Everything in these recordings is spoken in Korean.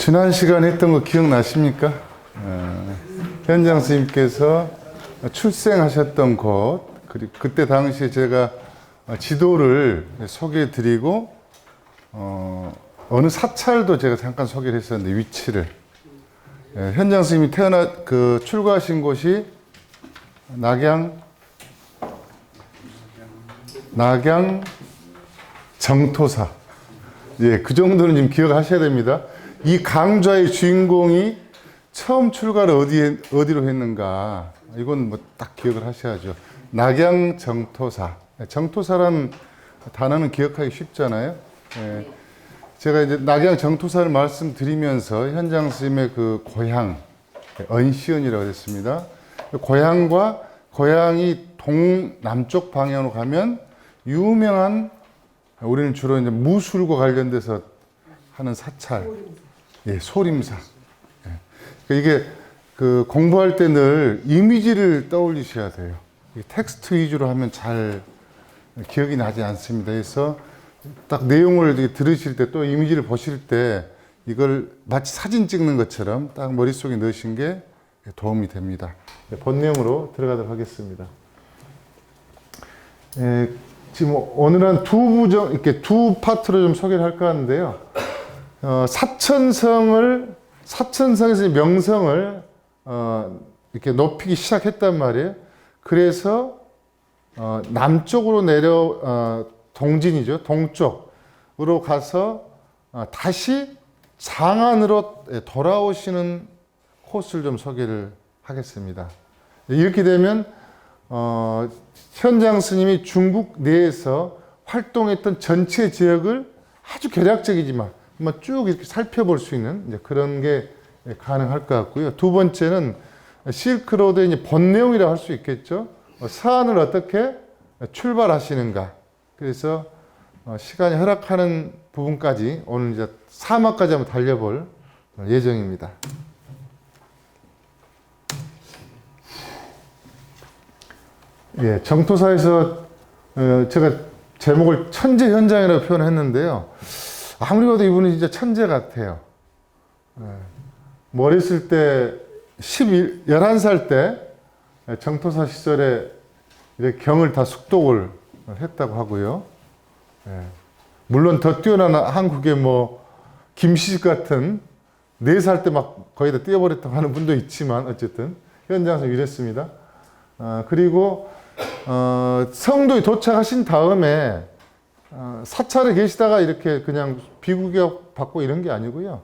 지난 시간에 했던 거 기억나십니까? 현장 선생님께서 출생하셨던 곳, 그리고 그때 당시에 제가 지도를 소개해 드리고, 어느 사찰도 제가 잠깐 소개를 했었는데, 위치를. 현장 선생님이 출가하신 곳이 낙양 정토사. 예, 그 정도는 좀 기억하셔야 됩니다. 이 강좌의 주인공이 처음 출가를 어디로 했는가, 이건 뭐 딱 기억을 하셔야죠. 낙양 정토사. 정토사란 단어는 기억하기 쉽잖아요. 예. 제가 이제 낙양 정토사를 말씀드리면서 현장 스님의 그 고향, 언시연이라고 했습니다. 고향이 동남쪽 방향으로 가면 유명한, 우리는 주로 이제 무술과 관련돼서 하는 사찰, 예, 소림사. 예. 이게 그 공부할 때 늘 이미지를 떠올리셔야 돼요. 텍스트 위주로 하면 잘 기억이 나지 않습니다. 그래서 딱 내용을 들으실 때 또 이미지를 보실 때 이걸 마치 사진 찍는 것처럼 딱 머릿속에 넣으신 게 도움이 됩니다. 본내용으로 들어가도록 하겠습니다. 지금 오늘은 이렇게 두 파트로 좀 소개를 할까 하는데요. 사천성에서 명성을 이렇게 높이기 시작했단 말이에요. 그래서 남쪽으로 동진이죠. 동쪽으로 가서 다시 장안으로 돌아오시는 코스를 좀 소개를 하겠습니다. 이렇게 되면 현장 스님이 중국 내에서 활동했던 전체 지역을 아주 개략적이지만 쭉 이렇게 살펴볼 수 있는 이제 그런 게 가능할 것 같고요. 두 번째는 실크로드의 이제 본 내용이라고 할 수 있겠죠. 서안을 어떻게 출발하시는가. 그래서 시간이 허락하는 부분까지 오늘 이제 3화까지 한번 달려볼 예정입니다. 예, 정토사에서 제가 제목을 천재 현장이라고 표현했는데요. 아무리 봐도 이분은 진짜 천재 같아요. 어렸을 때 11살 때 정토사 시절에 이렇게 경을 다 숙독을 했다고 하고요. 물론 더 뛰어난 한국의 김시식 같은 4살 때 막 거의 다 뛰어버렸다고 하는 분도 있지만 어쨌든 현장에서 이랬습니다. 그리고 성도에 도착하신 다음에 사찰에 계시다가 이렇게 그냥 비구격 받고 이런 게 아니고요.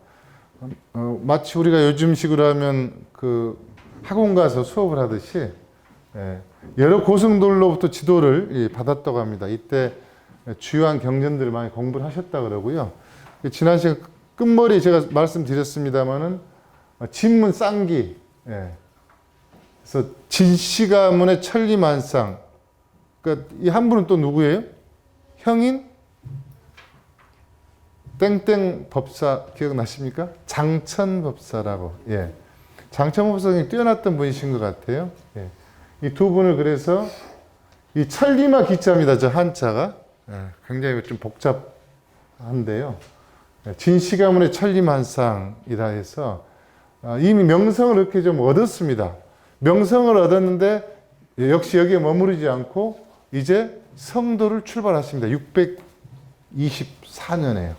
마치 우리가 요즘식으로 하면 그 학원 가서 수업을 하듯이 여러 고승들로부터 지도를 받았다고 합니다. 이때 주요한 경전들을 많이 공부를 하셨다 그러고요. 지난 시간 끝머리에 제가 말씀드렸습니다마는 진문 쌍기, 그래서 진시가문의 천리만상. 그러니까 이 한 분은 또 누구예요? 형인 땡땡 법사 기억나십니까? 장천법사라고. 예. 장천법사가 뛰어났던 분이신 것 같아요. 예. 이 두 분을 그래서 이 천리마 기자입니다. 저 한자가. 굉장히 좀 복잡한데요. 진시가문의 천리만상이라 해서 이미 명성을 이렇게 좀 얻었습니다. 명성을 얻었는데 역시 여기에 머무르지 않고 이제 성도를 출발하십니다. 624년에요.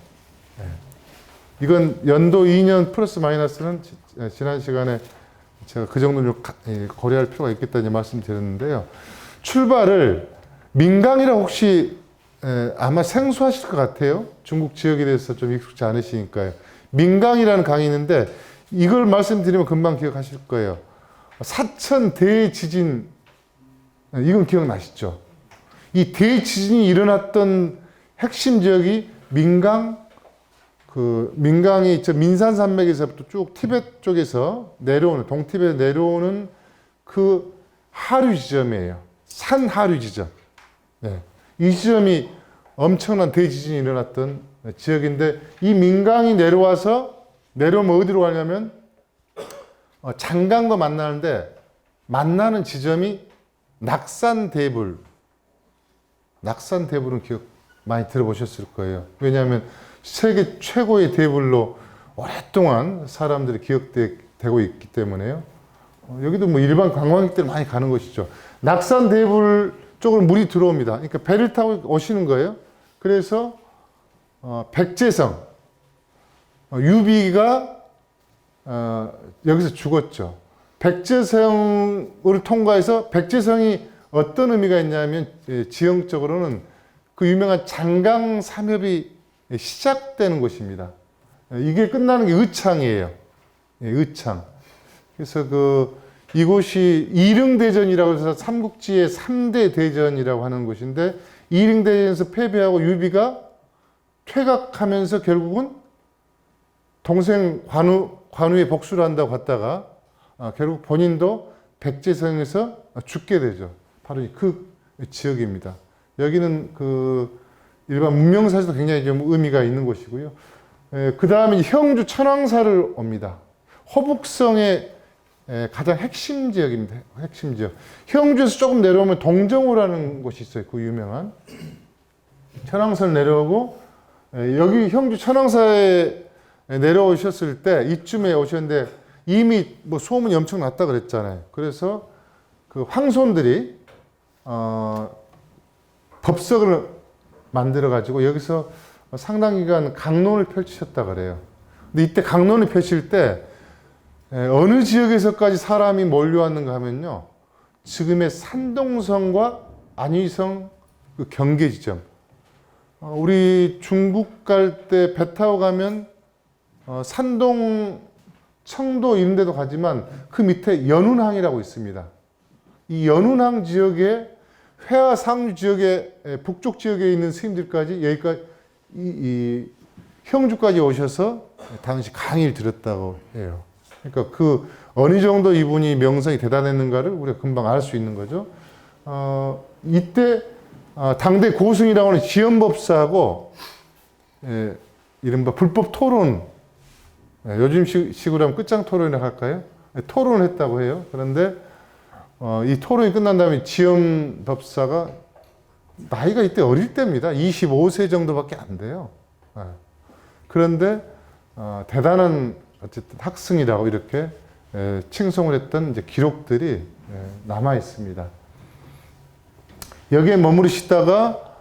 이건 연도 2년 플러스 마이너스는 지난 시간에 제가 그 정도는 고려할 필요가 있겠다는 말씀드렸는데요. 출발을 민강이라고 혹시 아마 생소하실 것 같아요. 중국 지역에 대해서 좀 익숙지 않으시니까요. 민강이라는 강이 있는데 이걸 말씀드리면 금방 기억하실 거예요. 사천 대지진, 이건 기억나시죠? 이 대지진이 일어났던 핵심 지역이 민강이 민산 산맥에서부터 쭉 티베트 쪽에서 내려오는, 동티베트 내려오는 그 하류 지점이에요. 산 하류 지점. 이 지점이 엄청난 대지진이 일어났던 지역인데, 이 민강이 내려오면 어디로 가냐면 장강도 만나는데 만나는 지점이 낙산대불. 낙산대불은 기억 많이 들어보셨을 거예요. 왜냐하면 세계 최고의 대불로 오랫동안 사람들이 기억되고 있기 때문에요. 여기도 뭐 일반 관광객들 많이 가는 곳이죠. 낙산 대불 쪽으로 물이 들어옵니다. 그러니까 배를 타고 오시는 거예요. 그래서 백제성 유비가 여기서 죽었죠. 백제성을 통과해서 백제성이 어떤 의미가 있냐면 지형적으로는 그 유명한 장강삼협이 시작되는 곳입니다. 이게 끝나는 게 의창이에요. 의창. 그래서 이곳이 이릉대전이라고 해서 삼국지의 3대 대전이라고 하는 곳인데 이릉대전에서 패배하고 유비가 퇴각하면서 결국은 동생 관우의 복수를 한다고 갔다가 결국 본인도 백제성에서 죽게 되죠. 바로 그 지역입니다. 여기는 일반 문명사에서도 굉장히 좀 의미가 있는 곳이고요. 그 다음에 형주 천왕사를 옵니다. 허북성의 가장 핵심 지역입니다. 핵심 지역. 형주에서 조금 내려오면 동정호라는 곳이 있어요. 그 유명한. 천왕사를 내려오고 여기 형주 천왕사에 내려오셨을 때 이쯤에 오셨는데 이미 뭐 소문이 엄청 났다 그랬잖아요. 그래서 그 황손들이 법석을 만들어 가지고 여기서 상당 기간 강론을 펼치셨다 그래요. 근데 이때 강론을 펼칠 때 어느 지역에서까지 사람이 몰려왔는가 하면요. 지금의 산동성과 안위성 그 경계 지점. 우리 중국 갈 때 배 타고 가면 산동, 청도 이런 데도 가지만 그 밑에 연운항이라고 있습니다. 이 연운항 지역에 회화 상류 지역에 북쪽 지역에 있는 스님들까지 여기까지 이 형주까지 오셔서 당시 강의를 들었다고 해요. 그러니까 그 어느 정도 이분이 명성이 대단했는가를 우리가 금방 알 수 있는 거죠. 이때 당대 고승이라고 하는 지연법사하고 이른바 불법 토론, 요즘 식으로 하면 끝장 토론이라고 할까요? 토론을 했다고 해요. 그런데 이 토론이 끝난 다음에 지연법사가 나이가 이때 어릴 때입니다. 25세 정도밖에 안 돼요. 그런데 대단한 어쨌든 학승이라고 이렇게 칭송을 했던 이제 기록들이 남아 있습니다. 여기에 머무르시다가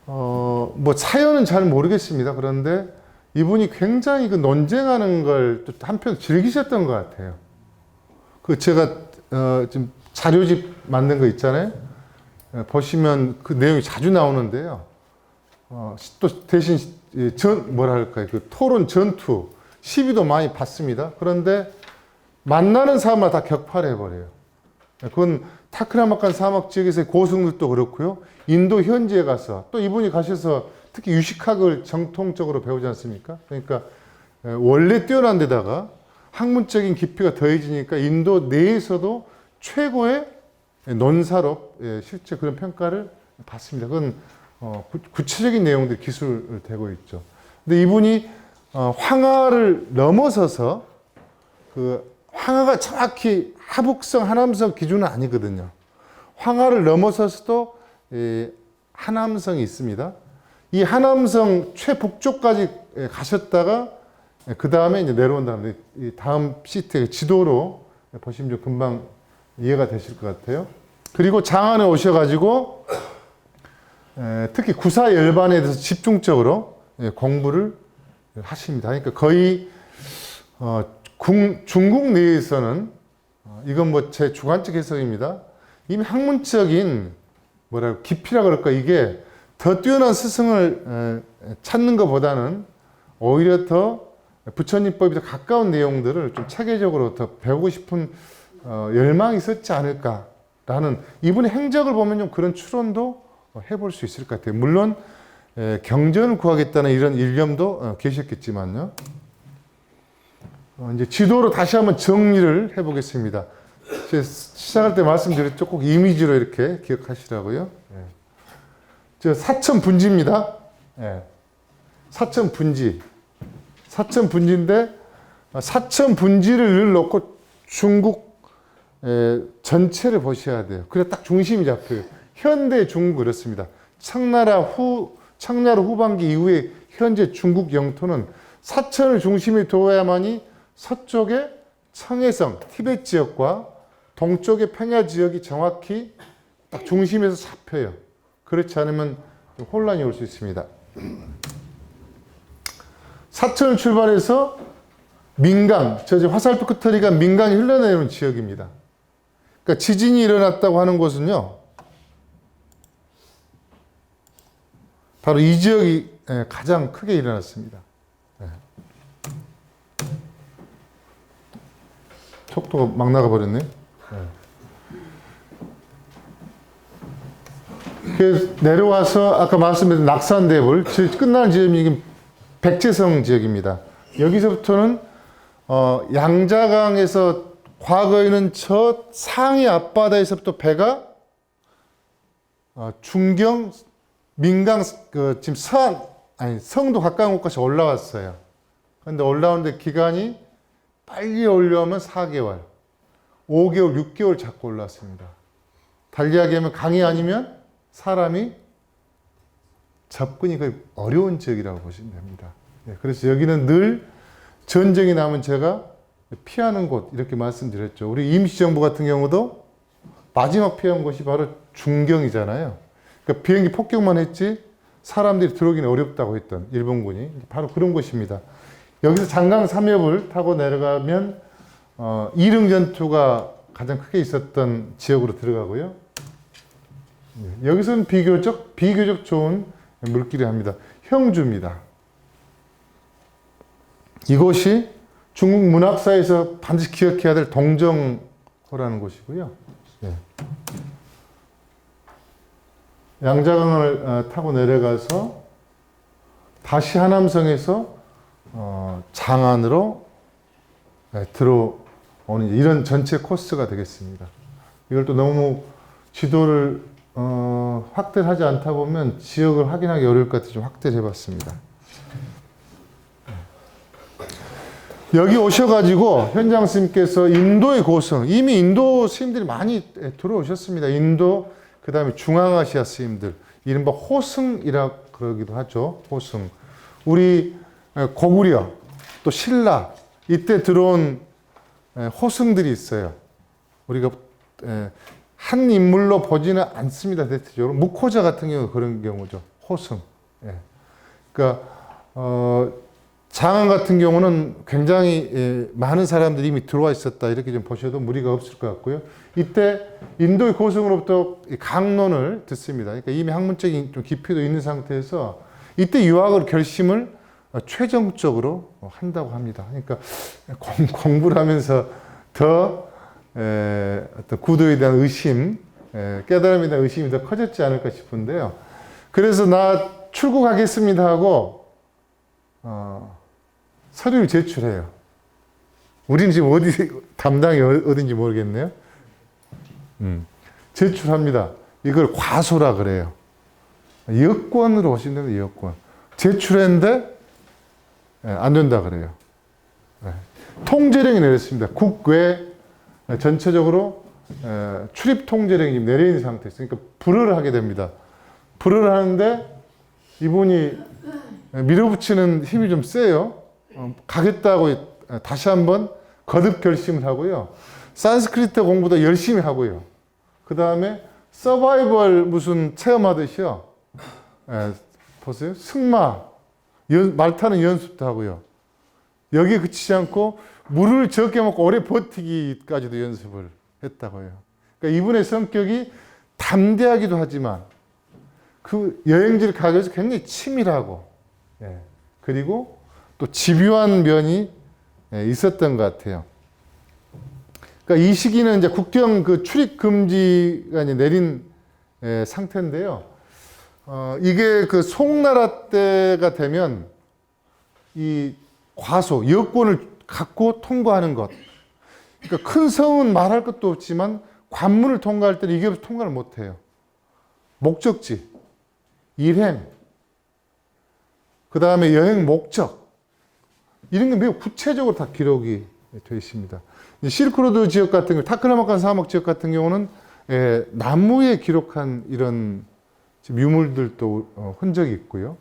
뭐 사연은 잘 모르겠습니다. 그런데 이분이 굉장히 그 논쟁하는 걸 또 한편 즐기셨던 것 같아요. 그 제가 지금 자료집 만든 거 있잖아요. 보시면 그 내용이 자주 나오는데요. 또 대신 뭐랄까요, 그 토론 전투 시비도 많이 받습니다. 그런데 만나는 사람마다 다 격파를 해버려요. 그건 타크라마칸 사막 지역에서의 고승들도 그렇고요. 인도 현지에 가서 또 이분이 가셔서 특히 유식학을 정통적으로 배우지 않습니까? 그러니까 원래 뛰어난 데다가 학문적인 깊이가 더해지니까 인도 내에서도 최고의 논사로 실제 그런 평가를 받습니다. 그건 구체적인 내용들이 기술되고 있죠. 근데 이분이 황하를 넘어서서 그 황하가 정확히 하북성, 하남성 기준은 아니거든요. 황하를 넘어서서도 하남성이 있습니다. 이 하남성 최북쪽까지 가셨다가 그 다음에 이제 내려온 다음에 이 다음 시트의 지도로 보시면 좀 금방 이해가 되실 것 같아요. 그리고 장안에 오셔가지고 특히 구사열반에 대해서 집중적으로 공부를 하십니다. 그러니까 거의 중국 내에서는 이건 뭐 제 주관적 해석입니다. 이미 학문적인 깊이라 그럴까 이게 더 뛰어난 스승을 찾는 것보다는 오히려 더 부처님법이 더 가까운 내용들을 좀 체계적으로 더 배우고 싶은 열망이 있었지 않을까라는 이분의 행적을 보면 좀 그런 추론도 해볼 수 있을 것 같아요. 물론 경전을 구하겠다는 이런 일념도 계셨겠지만요. 이제 지도로 다시 한번 정리를 해보겠습니다. 제가 시작할 때 말씀드렸죠. 꼭 이미지로 이렇게 기억하시라고요. 저 사천분지입니다. 사천분지. 사천분지인데 사천분지를 늘 놓고 중국 전체를 보셔야 돼요. 그래 딱 중심이 잡혀요. 현대 중국 그렇습니다. 청나라 후반기 이후에 현재 중국 영토는 사천을 중심에 둬야만이 서쪽의 청해성, 티베트 지역과 동쪽의 평야 지역이 정확히 딱 중심에서 잡혀요. 그렇지 않으면 좀 혼란이 올 수 있습니다. 사천을 출발해서 민강, 저 화살표 끝터리가 민강이 흘러내리는 지역입니다. 그러니까 지진이 일어났다고 하는 곳은요, 바로 이 지역이 가장 크게 일어났습니다. 속도가 막 나가버렸네. 그래서 내려와서 아까 말씀드린 낙산대불, 끝나는 지점이 백제성 지역입니다. 여기서부터는 양자강에서 과거에는 저 상해 앞바다에서부터 배가 중경, 민강, 지금 성도 가까운 곳까지 올라왔어요. 그런데 올라오는데 기간이 빨리 올려오면 4개월, 5개월, 6개월 잡고 올라왔습니다. 달리 이야기하면 강이 아니면 사람이 접근이 거의 어려운 지역이라고 보시면 됩니다. 그래서 여기는 늘 전쟁이 나면 제가 피하는 곳 이렇게 말씀드렸죠. 우리 임시정부 같은 경우도 마지막 피한 곳이 바로 중경이잖아요. 그러니까 비행기 폭격만 했지 사람들이 들어오기는 어렵다고 했던 일본군이 바로 그런 곳입니다. 여기서 장강 삼엽을 타고 내려가면 이릉 전투가 가장 크게 있었던 지역으로 들어가고요. 여기서는 비교적 좋은 물길이 합니다. 형주입니다. 이곳이 중국 문학사에서 반드시 기억해야 될 동정호라는 곳이고요. 네. 양자강을 타고 내려가서 다시 하남성에서 장안으로 들어오는 이런 전체 코스가 되겠습니다. 이걸 또 너무 지도를 확대를 하지 않다 보면 지역을 확인하기 어려울 것 같아서 좀 확대를 해봤습니다. 여기 오셔가지고 현장 스님께서 인도의 고성, 이미 인도 스님들이 많이 들어오셨습니다. 인도, 그 다음에 중앙아시아 스님들, 이른바 호승이라 그러기도 하죠. 호승. 우리 고구려, 또 신라, 이때 들어온 호승들이 있어요. 우리가 한 인물로 보지는 않습니다. 대체적으로. 무코자 같은 경우 그런 경우죠. 호승. 그러니까 장안 같은 경우는 굉장히 많은 사람들이 이미 들어와 있었다. 이렇게 좀 보셔도 무리가 없을 것 같고요. 이때 인도의 고승으로부터 강론을 듣습니다. 그러니까 이미 학문적인 좀 깊이도 있는 상태에서 이때 유학을 결심을 최종적으로 한다고 합니다. 그러니까 공부를 하면서 더 어떤 구도에 대한 의심, 깨달음에 대한 의심이 더 커졌지 않을까 싶은데요. 그래서 나 출국하겠습니다 하고 서류를 제출해요. 우리는 지금 어디 담당이 어딘지 모르겠네요. 제출합니다. 이걸 과소라 그래요. 여권으로 오신다는 여권. 제출했는데 안 된다 그래요. 통제령이 내렸습니다. 국외 전체적으로 출입 통제령이 내려 있는 상태에서 그러니까 불허를 하게 됩니다. 불허를 하는데 이분이 밀어붙이는 힘이 좀 세요. 가겠다고 다시 한번 거듭 결심을 하고요. 산스크리트 공부도 열심히 하고요. 그 다음에 서바이벌 무슨 체험하듯이요. 보세요. 승마, 말 타는 연습도 하고요. 여기에 그치지 않고 물을 적게 먹고 오래 버티기까지도 연습을 했다고 해요. 그러니까 이분의 성격이 담대하기도 하지만 그 여행지를 가기 위해서 굉장히 치밀하고 그리고 또 집요한 면이 있었던 것 같아요. 그러니까 이 시기는 이제 국경 그 출입 금지가 이제 내린 상태인데요. 이게 그 송나라 때가 되면 이 과소, 여권을 갖고 통과하는 것. 그러니까 큰 성은 말할 것도 없지만 관문을 통과할 때는 이게 없이 통과를 못 해요. 목적지, 일행, 그 다음에 여행 목적. 이런 게 매우 구체적으로 다 기록이 되어 있습니다. 실크로드 지역 같은 경우, 타크라마칸 사막 지역 같은 경우는 나무에 기록한 이런 유물들도 흔적이 있고요.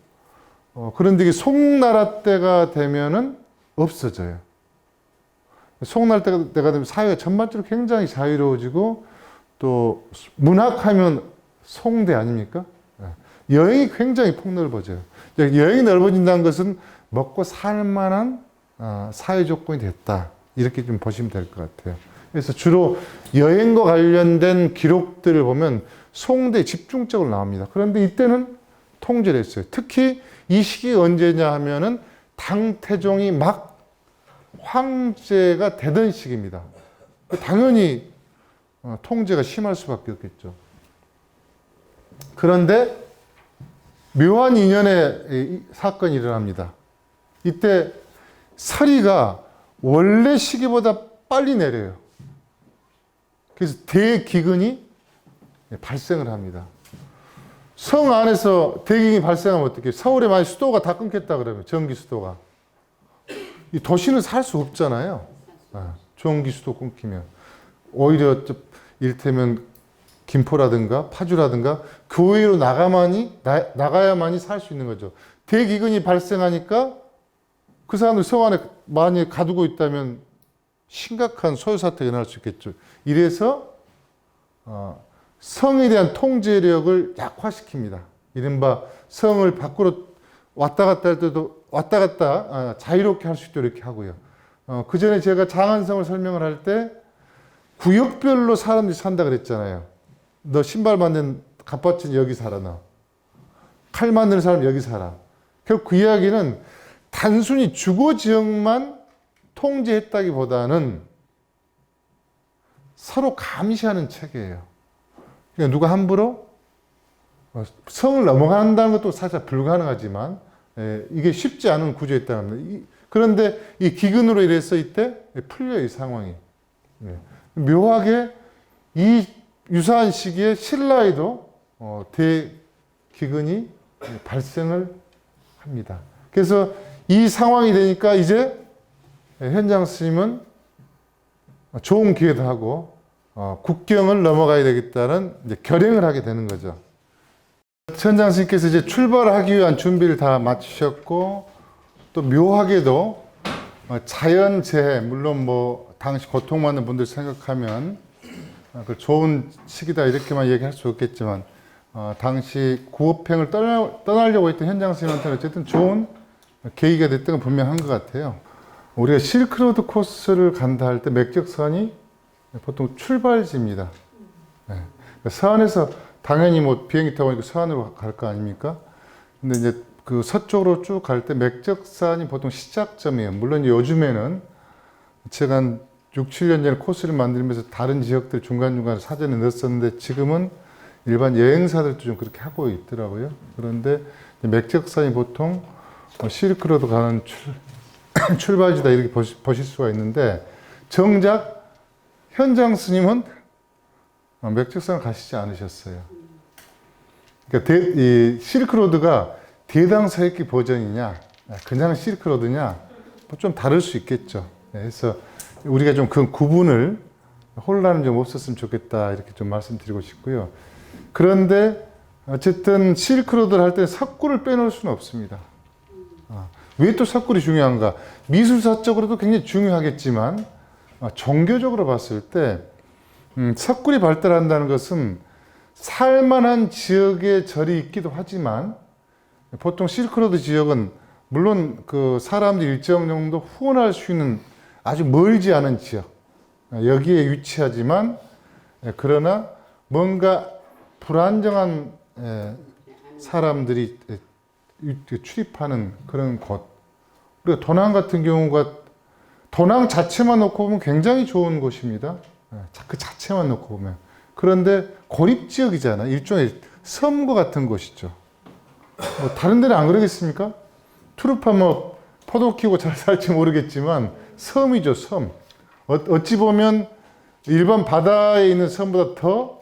그런데 이게 송나라 때가 되면은 없어져요. 송나라 때가 되면 사회가 전반적으로 굉장히 자유로워지고 또 문학하면 송대 아닙니까? 여행이 굉장히 폭넓어져요. 여행이 넓어진다는 것은 먹고 살 만한 사회 조건이 됐다. 이렇게 좀 보시면 될 것 같아요. 그래서 주로 여행과 관련된 기록들을 보면 송대에 집중적으로 나옵니다. 그런데 이때는 통제를 했어요. 특히 이 시기가 언제냐 하면은 당태종이 막 황제가 되던 시기입니다. 당연히 통제가 심할 수밖에 없겠죠. 그런데 묘한 인연의 사건이 일어납니다. 이때 서리가 원래 시기보다 빨리 내려요. 그래서 대기근이 발생을 합니다. 성 안에서 대기근이 발생하면 어떻게? 서울에 만약 수도가 다 끊겼다 그러면 전기 수도가 이 도시는 살 수 없잖아요. 전기 수도 끊기면 오히려 이를테면 김포라든가 파주라든가 교외로 나가야만이 살 수 있는 거죠. 대기근이 발생하니까 그 사람들 성 안에 많이 가두고 있다면 심각한 소요 사태가 일어날 수 있겠죠. 이래서 성에 대한 통제력을 약화시킵니다. 이른바 성을 밖으로 왔다 갔다 할 때도 자유롭게 할 수 있도록 이렇게 하고요. 그 전에 제가 장안성을 설명을 할 때 구역별로 사람들이 산다 그랬잖아요. 너 신발 만든 갑바친 여기 살아 너. 칼 만드는 사람 여기 살아. 결국 그 이야기는 단순히 주거 지역만 통제했다기보다는 서로 감시하는 체계예요. 그러니까 누가 함부로 성을 넘어간다는 것도 사실 불가능하지만 이게 쉽지 않은 구조였다는 겁니다. 그런데 이 기근으로 인해서 이때 풀려요, 이 상황이. 묘하게 이 유사한 시기에 신라에도 대기근이 발생을 합니다. 그래서 이 상황이 되니까 이제 현장 스님은 좋은 기회도 하고 국경을 넘어가야 되겠다는 이제 결행을 하게 되는 거죠. 현장 스님께서 이제 출발하기 위한 준비를 다 마치셨고 또 묘하게도 자연재해 물론 뭐 당시 고통받는 분들 생각하면 그 좋은 시기다 이렇게만 얘기할 수 없겠지만 당시 구업행을 떠나려고 했던 현장 스님한테는 어쨌든 좋은 계기가 됐던 건 분명한 것 같아요. 우리가 실크로드 코스를 간다 할 때 맥적선이 보통 출발지입니다. 서안에서 당연히 뭐 비행기 타고 오니까 서안으로 갈 거 아닙니까? 근데 이제 그 서쪽으로 쭉 갈 때 맥적산이 보통 시작점이에요. 물론 요즘에는 제가 한 6, 7년 전에 코스를 만들면서 다른 지역들 중간중간에 사전에 넣었었는데 지금은 일반 여행사들도 좀 그렇게 하고 있더라고요. 그런데 맥적산이 보통 실크로드 가는 출발지다 이렇게 보실 수가 있는데 정작 현장 스님은 맥적산을 가시지 않으셨어요. 그러니까 이 실크로드가 대당사역기 버전이냐 그냥 실크로드냐 좀 다를 수 있겠죠. 그래서 우리가 좀 그 구분을 혼란은 좀 없었으면 좋겠다 이렇게 좀 말씀드리고 싶고요. 그런데 어쨌든 실크로드를 할 때 석굴을 빼놓을 수는 없습니다. 왜 또 석굴이 중요한가? 미술사적으로도 굉장히 중요하겠지만 종교적으로 봤을 때 석굴이 발달한다는 것은 살만한 지역에 절이 있기도 하지만 보통 실크로드 지역은 물론 그 사람들이 일정 정도 후원할 수 있는 아주 멀지 않은 지역 여기에 위치하지만 그러나 뭔가 불안정한 사람들이 출입하는 그런 곳. 그리고 도낭 같은 경우가 도낭 자체만 놓고 보면 굉장히 좋은 곳입니다. 그 자체만 놓고 보면. 그런데 고립지역이잖아요. 일종의 섬과 같은 곳이죠. 뭐 다른 데는 안 그러겠습니까? 투르파 뭐 포도 키우고 잘 살지 모르겠지만 섬이죠, 섬. 어찌 보면 일반 바다에 있는 섬보다 더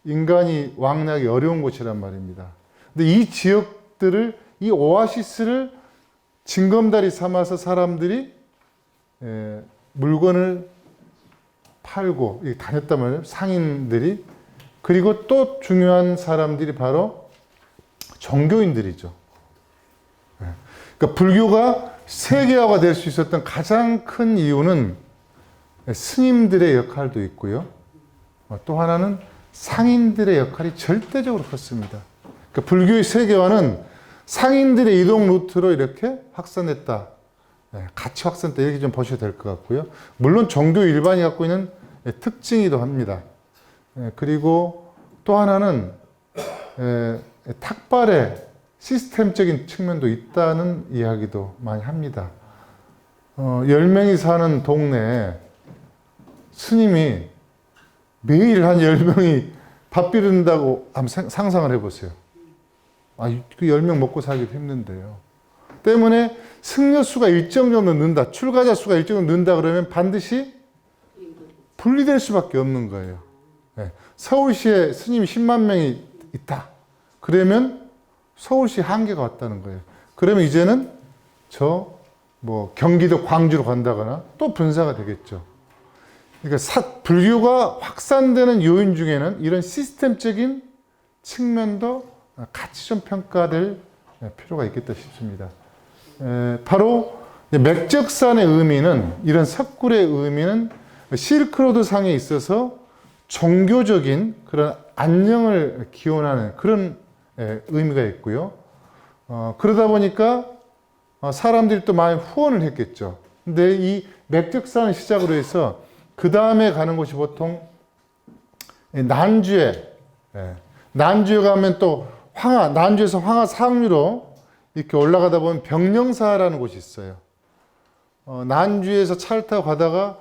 인간이 왕래하기 어려운 곳이란 말입니다. 근데 이 지역들을, 이 오아시스를 징검다리 삼아서 사람들이 물건을 팔고 다녔단 말이에요. 상인들이. 그리고 또 중요한 사람들이 바로 종교인들이죠. 그러니까 불교가 세계화가 될 수 있었던 가장 큰 이유는 스님들의 역할도 있고요. 또 하나는 상인들의 역할이 절대적으로 컸습니다. 그러니까 불교의 세계화는 상인들의 이동 루트로 이렇게 확산됐다. 같이 확산됐다. 이렇게 좀 보셔도 될 것 같고요. 물론 종교 일반이 갖고 있는 특징이기도 합니다. 그리고 또 하나는 탁발의 시스템적인 측면도 있다는 이야기도 많이 합니다. 10명이 사는 동네에 스님이 매일 한 10명이 밥 비른다고 한번 상상을 해보세요. 그 10명 먹고 살기도 힘든데요. 때문에 승려수가 일정 정도 는다, 출가자 수가 일정 정도 는다 그러면 반드시 분리될 수밖에 없는 거예요. 서울시에 스님이 10만 명이 있다. 그러면 서울시 한계가 왔다는 거예요. 그러면 이제는 경기도 광주로 간다거나 또 분사가 되겠죠. 그러니까 불교가 확산되는 요인 중에는 이런 시스템적인 측면도 같이 좀 평가될 필요가 있겠다 싶습니다. 바로 맥적산의 의미는, 이런 석굴의 의미는 실크로드 상에 있어서 종교적인 그런 안녕을 기원하는 그런 의미가 있고요. 그러다 보니까 사람들이 또 많이 후원을 했겠죠. 근데 이 맥적산을 시작으로 해서 그 다음에 가는 곳이 보통 난주에 가면 또 난주에서 황하 상류로 이렇게 올라가다 보면 병령사라는 곳이 있어요. 난주에서 차를 타고 가다가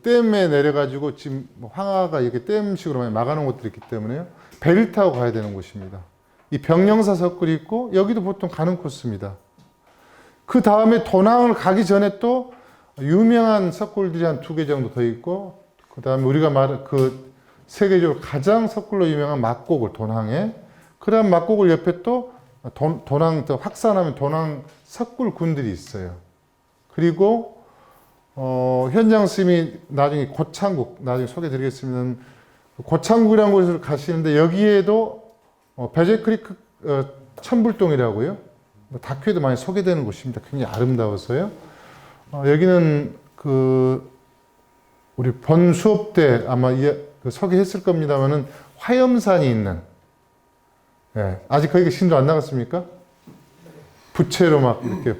댐에 내려가지고 지금 황하가 이렇게 댐식으로 많이 막아놓은 곳들이 있기 때문에요. 배를 타고 가야 되는 곳입니다. 이 병령사 석굴이 있고 여기도 보통 가는 코스입니다. 그 다음에 도낭을 가기 전에 또 유명한 석굴들이 한 2개 정도 더 있고, 그 다음에 우리가 말한 세계적으로 가장 석굴로 유명한 막곡을 도낭에, 그 다음 막곡을 옆에 또 도낭 더 확산하면 도낭 석굴군들이 있어요. 그리고 현장 스님이 나중에 고창국, 나중에 소개드리겠습니다. 고창국이라는 곳을 가시는데 여기에도 베제크리크 천불동이라고요. 다큐에도 많이 소개되는 곳입니다. 굉장히 아름다워서요. 여기는 우리 본 수업 때 아마 소개했을 겁니다만은 화염산이 있는, 아직 거기가 신도 안 나갔습니까? 부채로 막 이렇게.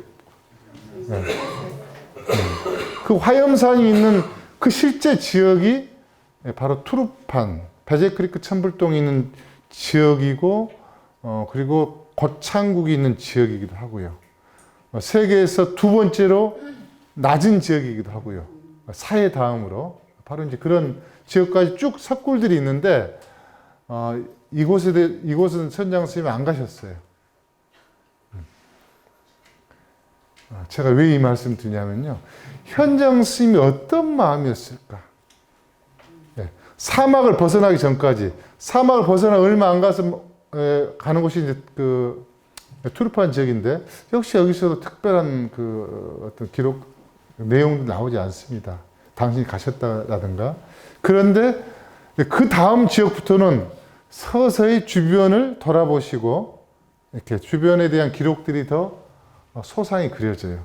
그 화염산이 있는 그 실제 지역이 바로 투르판, 베제크리크 천불동이 있는 지역이고, 그리고 고창국이 있는 지역이기도 하고요. 세계에서 2번째로 낮은 지역이기도 하고요. 사해 다음으로. 바로 이제 그런 지역까지 쭉 석굴들이 있는데, 이곳은 선장 스님이 안 가셨어요. 제가 왜 이 말씀 드리냐면요. 현장 스님이 어떤 마음이었을까? 사막을 벗어나기 전까지, 사막을 벗어나 얼마 안 가서 가는 곳이 이제 투르판 지역인데, 역시 여기서도 특별한 어떤 기록, 내용도 나오지 않습니다. 당신이 가셨다라든가. 그런데 그 다음 지역부터는 서서히 주변을 돌아보시고, 이렇게 주변에 대한 기록들이 더 소상히 그려져요.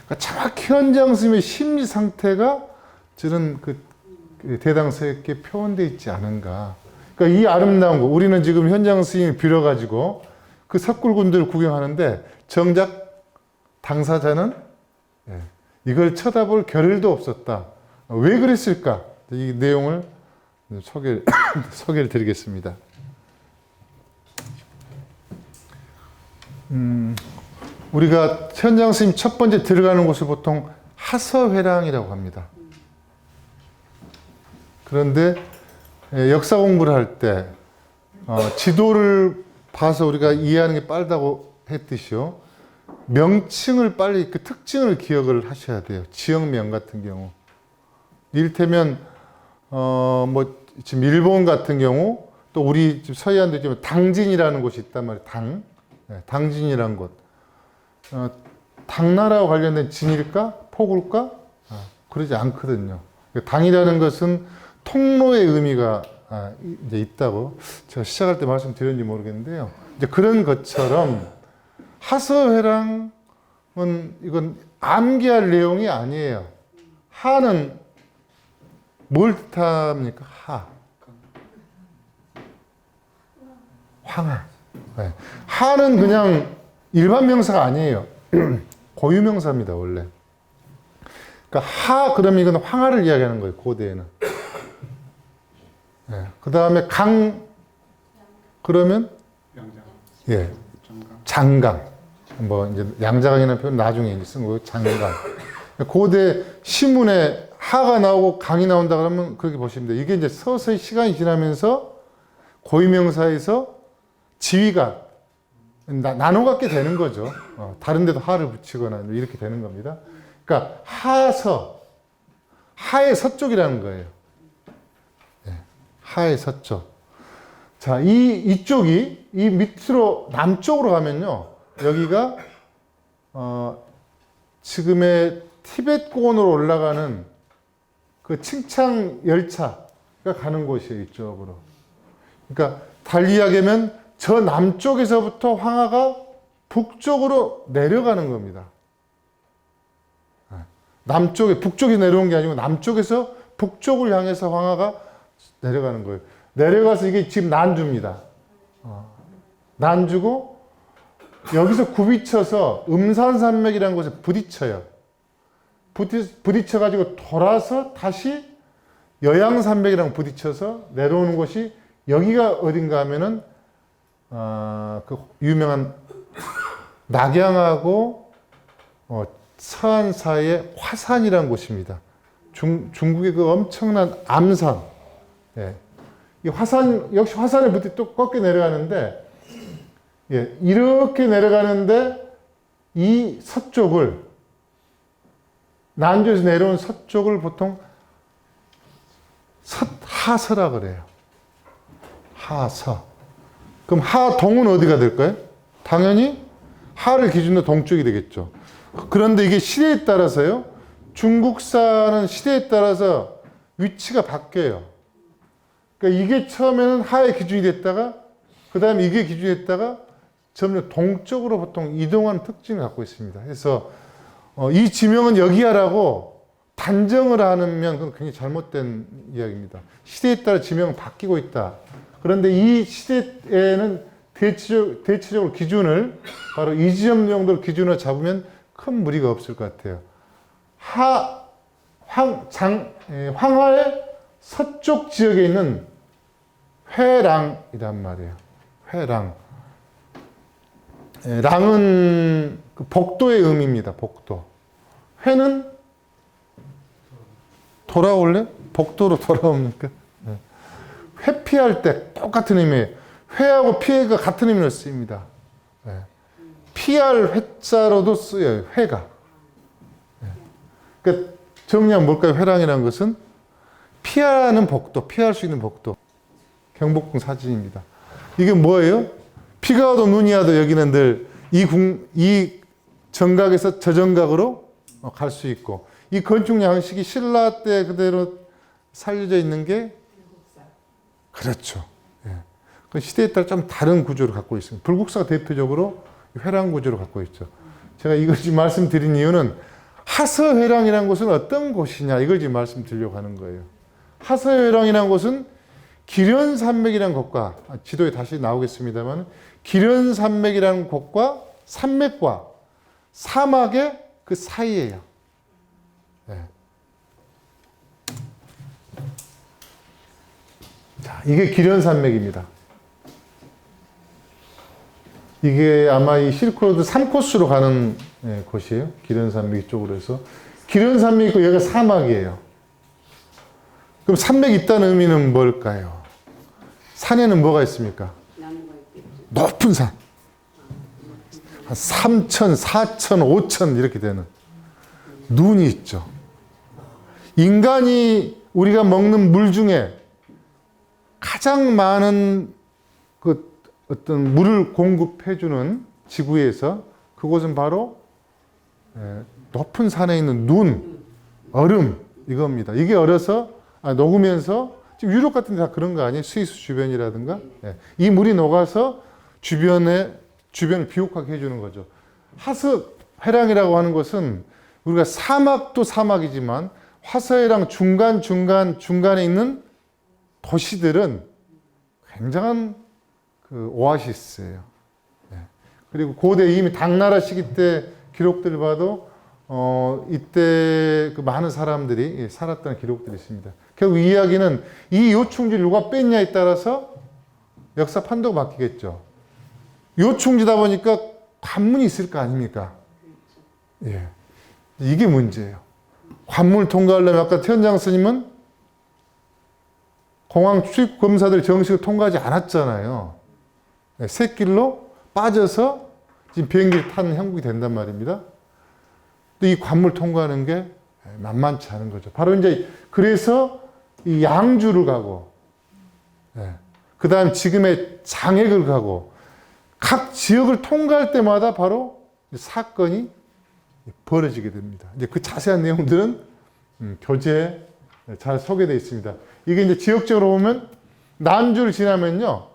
그러니까 정확히 현장 스님의 심리 상태가 저는 대당서에 표현되어 있지 않은가. 그러니까 이 아름다운 거, 우리는 지금 현장 스님을 빌어가지고 그 석굴군들을 구경하는데, 정작 당사자는 이걸 쳐다볼 겨를도 없었다. 왜 그랬을까? 이 내용을 소개를 드리겠습니다. 우리가 현장 스님 첫 번째 들어가는 곳을 보통 하서회랑이라고 합니다. 그런데 역사 공부를 할 때 지도를 봐서 우리가 이해하는 게 빠르다고 했듯이요. 명칭을 빨리 그 특징을 기억을 하셔야 돼요. 지역명 같은 경우. 이를테면 지금 일본 같은 경우, 또 우리 서해안도 있지만 당진이라는 곳이 있단 말이에요. 당진이라는 곳. 당나라와 관련된 진일까? 폭울까? 그러지 않거든요. 당이라는 것은 통로의 의미가 이제 있다고 제가 시작할 때 말씀드렸는지 모르겠는데요. 이제 그런 것처럼 하서회랑 이건 암기할 내용이 아니에요. 하는 뭘 뜻합니까? 황하. 네. 하는 그냥 일반 명사가 아니에요. 고유명사입니다, 원래. 그러니까 그러면 이건 황하를 이야기하는 거예요, 고대에는. 네. 그 다음에 그러면 예, 장강. 뭐 이제 양자강이라는 표현 나중에 이제 쓴 거예요, 장강. 고대 시문에 하가 나오고 강이 나온다 그러면 그렇게 보시면 돼요. 이게 이제 서서히 시간이 지나면서 고유명사에서 지위가 나눠갖게 되는 거죠. 다른 데도 하를 붙이거나 이렇게 되는 겁니다. 그러니까 하의 서쪽이라는 거예요. 네, 하의 서쪽. 자, 이쪽이 이 밑으로 남쪽으로 가면요, 여기가 지금의 티벳권으로 올라가는 그 칭창 열차가 가는 곳이에요, 이쪽으로. 그러니까 달리 이야기하면 저 남쪽에서부터 황하가 북쪽으로 내려가는 겁니다. 북쪽에 내려온 게 아니고 남쪽에서 북쪽을 향해서 황하가 내려가는 거예요. 내려가서 이게 지금 난주입니다. 난주고 여기서 굽이쳐서 음산산맥이라는 곳에 부딪혀요. 부딪혀가지고 돌아서 다시 여양산맥이랑 부딪혀서 내려오는 곳이 여기가 어딘가 하면은 그 유명한 낙양하고 서안 사이의 화산이라는 곳입니다. 중국의 그 엄청난 암산. 예. 이 화산, 역시 화산에 붙어 또 꺾여 내려가는데, 예, 이렇게 내려가는데 이 서쪽을, 난주에서 내려온 서쪽을 보통 하서라 그래요. 하서. 그럼 하동은 어디가 될까요? 당연히 하를 기준으로 동쪽이 되겠죠. 그런데 이게 시대에 따라서요, 중국사는 시대에 따라서 위치가 바뀌어요. 그러니까 이게 처음에는 하의 기준이 됐다가, 그 다음에 이게 기준이 됐다가 점점 동쪽으로 보통 이동하는 특징을 갖고 있습니다. 그래서 이 지명은 여기야라고 단정을 하면 그건 굉장히 잘못된 이야기입니다. 시대에 따라 지명은 바뀌고 있다. 그런데 이 시대에는 대체적으로 기준을 바로 이 지점 정도를 기준으로 잡으면 큰 무리가 없을 것 같아요. 황하의 서쪽 지역에 있는 회랑이란 말이에요. 회랑. 랑은 그 복도의 의미입니다. 복도. 회는 돌아올래? 복도로 돌아옵니까? 회피할 때 똑같은 의미예요. 회하고 피해가 같은 의미로 쓰입니다. 피할 회자로도 쓰여요. 회가. 그러니까 정리하면 뭘까요? 회랑이라는 것은 피하는 복도, 피할 수 있는 복도. 경복궁 사진입니다. 이게 뭐예요? 비가 와도 눈이 와도 여기는 늘 이 정각에서 저 정각으로 갈 수 있고, 이 건축 양식이 신라 때 그대로 살려져 있는 게 그렇죠. 예. 그 시대에 따라 좀 다른 구조를 갖고 있습니다. 불국사가 대표적으로 회랑 구조를 갖고 있죠. 제가 이걸 지금 말씀드린 이유는 하서회랑이라는 곳은 어떤 곳이냐, 이걸 지금 말씀드리려고 하는 거예요. 하서회랑이라는 곳은 기련산맥이라는 곳과, 지도에 다시 나오겠습니다만, 기련산맥이라는 곳과 산맥과 사막의 그 사이예요. 네. 자, 이게 기련산맥입니다. 이게 아마 이 실크로드 3코스로 가는 곳이에요. 기련산맥 쪽으로 해서. 기련산맥이 있고 여기가 사막이에요. 그럼 산맥이 있다는 의미는 뭘까요? 산에는 뭐가 있습니까? 높은 산. 한 3,000, 4,000, 5,000 이렇게 되는 눈이 있죠. 인간이 우리가 먹는 물 중에 가장 많은 그 어떤 물을 공급해주는 지구에서 그곳은 바로 높은 산에 있는 눈, 얼음 이겁니다. 이게 얼어서 녹으면서 지금 유럽 같은 데 다 그런 거 아니에요? 스위스 주변이라든가. 이 물이 녹아서 주변을 비옥하게 해주는 거죠. 회랑이라고 하는 것은 우리가 사막도 사막이지만 화서해랑 중간에 있는 도시들은 굉장한 그 오아시스예요. 네. 그리고 고대 이미 당나라 시기 때 기록들을 봐도 이때 그 많은 사람들이 살았다는 기록들이 있습니다. 결국 이 이야기는 이 요충지를 누가 뺐냐에 따라서 역사 판도가 바뀌겠죠. 요충지다 보니까 관문이 있을 거 아닙니까? 예. 이게 문제예요. 관문을 통과하려면 아까 태현장 스님은 공항 출입 검사들 정식으로 통과하지 않았잖아요. 네, 새길로 빠져서 지금 비행기를 타는 형국이 된단 말입니다. 근데 이 관문을 통과하는 게 만만치 않은 거죠. 바로 이제 그래서 이 양주를 가고, 그 다음 지금의 장액을 가고, 각 지역을 통과할 때마다 바로 사건이 벌어지게 됩니다. 이제 그 자세한 내용들은 교재에 잘 소개되어 있습니다. 이게 이제 지역적으로 보면 난주를 지나면요,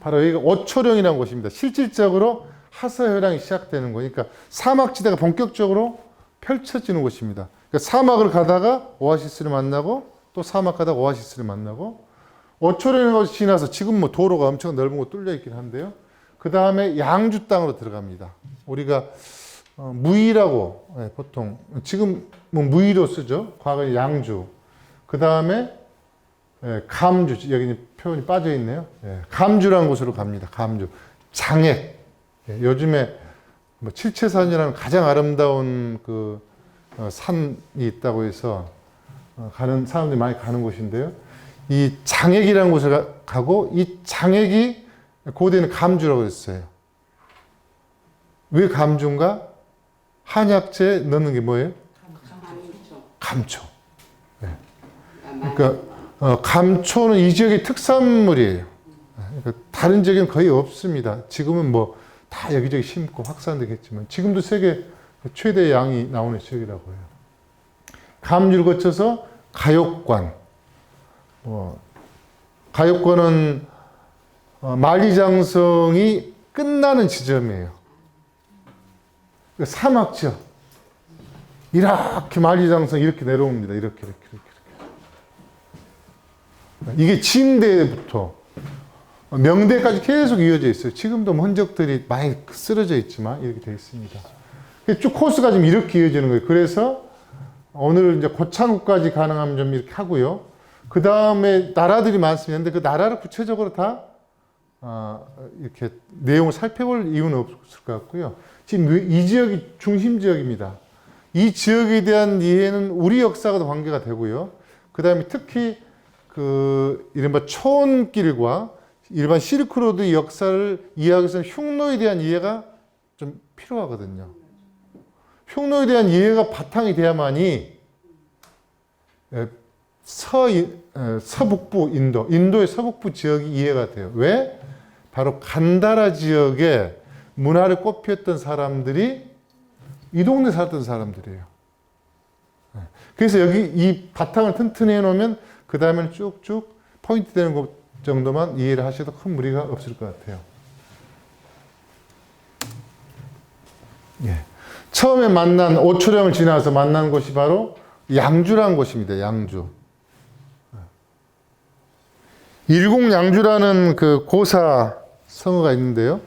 바로 여기가 오초령이라는 곳입니다. 실질적으로 하서혈랑이 시작되는 거니까 사막지대가 본격적으로 펼쳐지는 곳입니다. 그러니까 사막을 가다가 오아시스를 만나고 또 사막 가다가 오아시스를 만나고 오초령을 지나서 지금 뭐 도로가 엄청 넓은 곳 뚫려 있긴 한데요. 그 다음에 양주 땅으로 들어갑니다. 우리가 무이라고 보통 지금 뭐 무이로 쓰죠. 과거에 양주. 그 다음에 감주, 여기 표현이 빠져 있네요. 감주라는 곳으로 갑니다. 감주. 장액. 요즘에 뭐 칠채산이라는 가장 아름다운 그 산이 있다고 해서 가는 사람들이 많이 가는 곳인데요. 이 장액이라는 곳을 가고 이 장액이 고대는 감주라고 했어요. 왜 감주인가? 한약재에 넣는 게 뭐예요? 감초. 그러니까 감초는 이 지역의 특산물이에요. 그러니까 다른 지역에는 거의 없습니다. 지금은 뭐 다 여기저기 심고 확산되겠지만 지금도 세계 최대 양이 나오는 지역이라고 해요. 감주를 거쳐서 가욕관. 가욕관은 만리장성이 끝나는 지점이에요. 사막 지역. 이렇게 만리장성 이렇게 내려옵니다. 이렇게. 이게 진대부터 명대까지 계속 이어져 있어요. 지금도 흔적들이 많이 쓰러져 있지만 이렇게 되어 있습니다. 쭉 코스가 좀 이렇게 이어지는 거예요. 그래서 오늘 이제 고창국까지 가능하면 좀 이렇게 하고요. 그 다음에 나라들이 많습니다. 근데 그 나라를 구체적으로 다 이렇게 내용을 살펴볼 이유는 없을 것 같고요. 지금 이 지역이 중심 지역입니다. 이 지역에 대한 이해는 우리 역사와도 관계가 되고요. 그 다음에 특히 그 이른바 초원길과 일반 실크로드 역사를 이해하기 위해서는 흉노에 대한 이해가 좀 필요하거든요. 흉노에 대한 이해가 바탕이 돼야만이 서북부 인도의 서북부 지역이 이해가 돼요. 왜? 바로 간다라 지역에 문화를 꽃피웠던 사람들이 이 동네 살았던 사람들이에요. 그래서 여기 이 바탕을 튼튼히 해놓으면 그 다음에는 쭉쭉 포인트 되는 것 정도만 이해를 하셔도 큰 무리가 없을 것 같아요. 처음에 만난 오초령을 지나서 만난 곳이 바로 양주라는 곳입니다. 양주. 일공양주라는 그 고사 성어가 있는데요.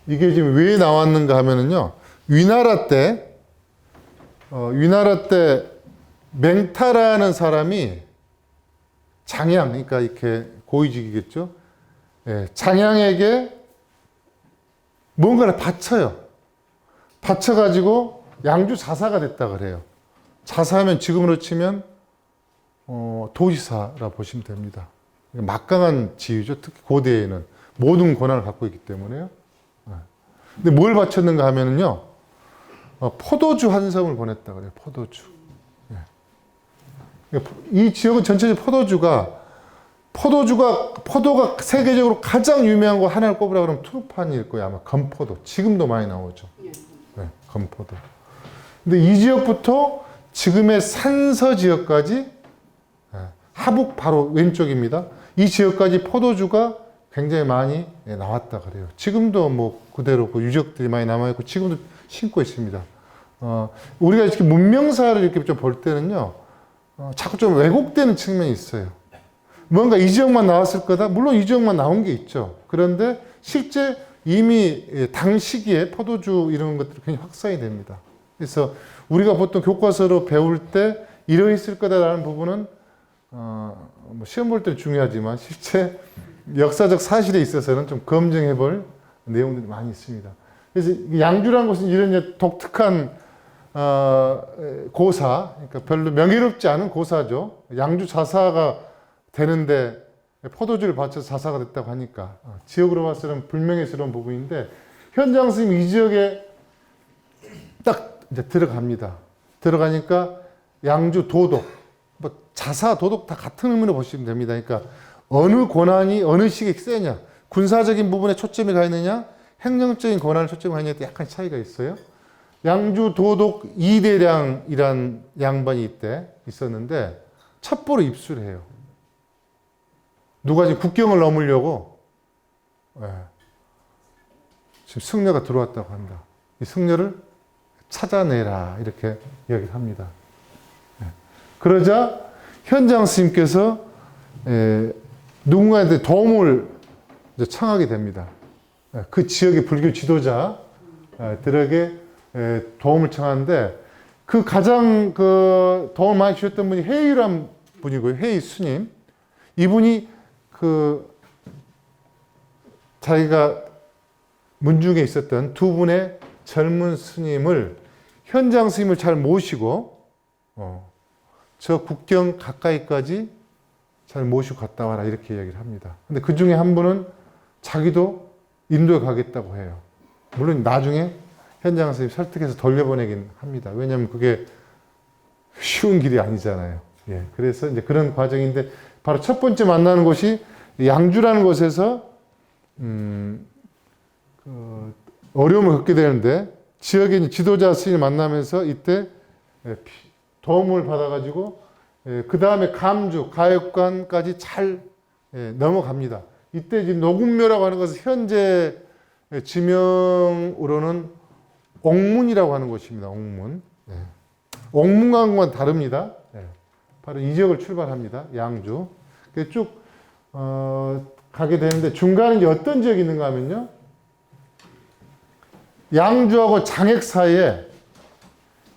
이게 지금 왜 나왔는가 하면은요. 위나라 때 맹타라는 사람이 장양, 그러니까 이렇게 고위직이겠죠. 장양에게 뭔가를 바쳐요. 바쳐가지고 양주 자사가 됐다 그래요. 자사하면 지금으로 치면 도지사라 보시면 됩니다. 막강한 지위죠. 특히 고대에는 모든 권한을 갖고 있기 때문에요. 근데 뭘 바쳤는가 하면은요, 포도주 한 섬을 보냈다 그래요. 포도주. 이 지역은 전체적으로 포도가 세계적으로 가장 유명한 거 하나를 꼽으라 그러면 투르판일 거예요. 아마 건포도. 지금도 많이 나오죠. 건포도. 근데 이 지역부터 지금의 산서 지역까지 하북 바로 왼쪽입니다. 이 지역까지 포도주가 굉장히 많이 나왔다 그래요. 지금도 뭐 그대로 그 유적들이 많이 남아있고 지금도 신고 있습니다. 우리가 이렇게 문명사를 이렇게 좀 볼 때는요, 자꾸 좀 왜곡되는 측면이 있어요. 뭔가 이 지역만 나왔을 거다? 물론 이 지역만 나온 게 있죠. 그런데 실제 이미 당 시기에 포도주 이런 것들이 굉장히 확산이 됩니다. 그래서 우리가 보통 교과서로 배울 때 이러했을 거다라는 부분은 뭐 시험 볼 때는 중요하지만 실제 역사적 사실에 있어서는 좀 검증해 볼 내용들이 많이 있습니다. 그래서 양주라는 것은 이런 이제 독특한 고사, 그러니까 별로 명예롭지 않은 고사죠. 양주 자사가 되는데 포도주를 바쳐서 자사가 됐다고 하니까 지역으로 봐서는 불명예스러운 부분인데 현장 스님 이 지역에 딱 이제 들어갑니다. 들어가니까 양주 도독, 뭐 자사 도독 다 같은 의미로 보시면 됩니다. 그러니까 어느 권한이 어느 시기에 세냐, 군사적인 부분에 초점이 가 있느냐, 행정적인 권한을 초점이 가 있느냐에 약간 차이가 있어요. 양주 도독 이대량이란 양반이 이때 있었는데 첩보로 입수를 해요. 누가 지금 국경을 넘으려고 지금 승려가 들어왔다고 합니다. 이 승려를 찾아내라 이렇게 이야기를 합니다. 그러자 현장 스님께서 누군가한테 도움을 청하게 됩니다. 그 지역의 불교 지도자들에게 도움을 청하는데 그 가장 그 도움을 많이 주셨던 분이 해의란 분이고요. 해의 스님. 이분이 그 자기가 문중에 있었던 두 분의 젊은 스님을 현장 스님을 잘 모시고 저 국경 가까이까지 잘 모시고 갔다 와라 이렇게 이야기를 합니다. 근데 그 중에 한 분은 자기도 인도에 가겠다고 해요. 물론 나중에 현장 스님 설득해서 돌려보내긴 합니다. 왜냐하면 그게 쉬운 길이 아니잖아요. 예, 그래서 이제 그런 과정인데 바로 첫 번째 만나는 곳이 양주라는 곳에서 어려움을 겪게 되는데 지역의 지도자 스님을 만나면서 이때 도움을 받아가지고 그 다음에 감주, 가역관까지 잘 넘어갑니다. 이때 지금 노군묘라고 하는 것은 현재 지명으로는 옥문이라고 하는 곳입니다. 옥문. 옥문과는 다릅니다. 바로 이 지역을 출발합니다. 양주. 쭉 가게 되는데 중간에 이제 어떤 지역이 있는가 하면요. 양주하고 장액 사이에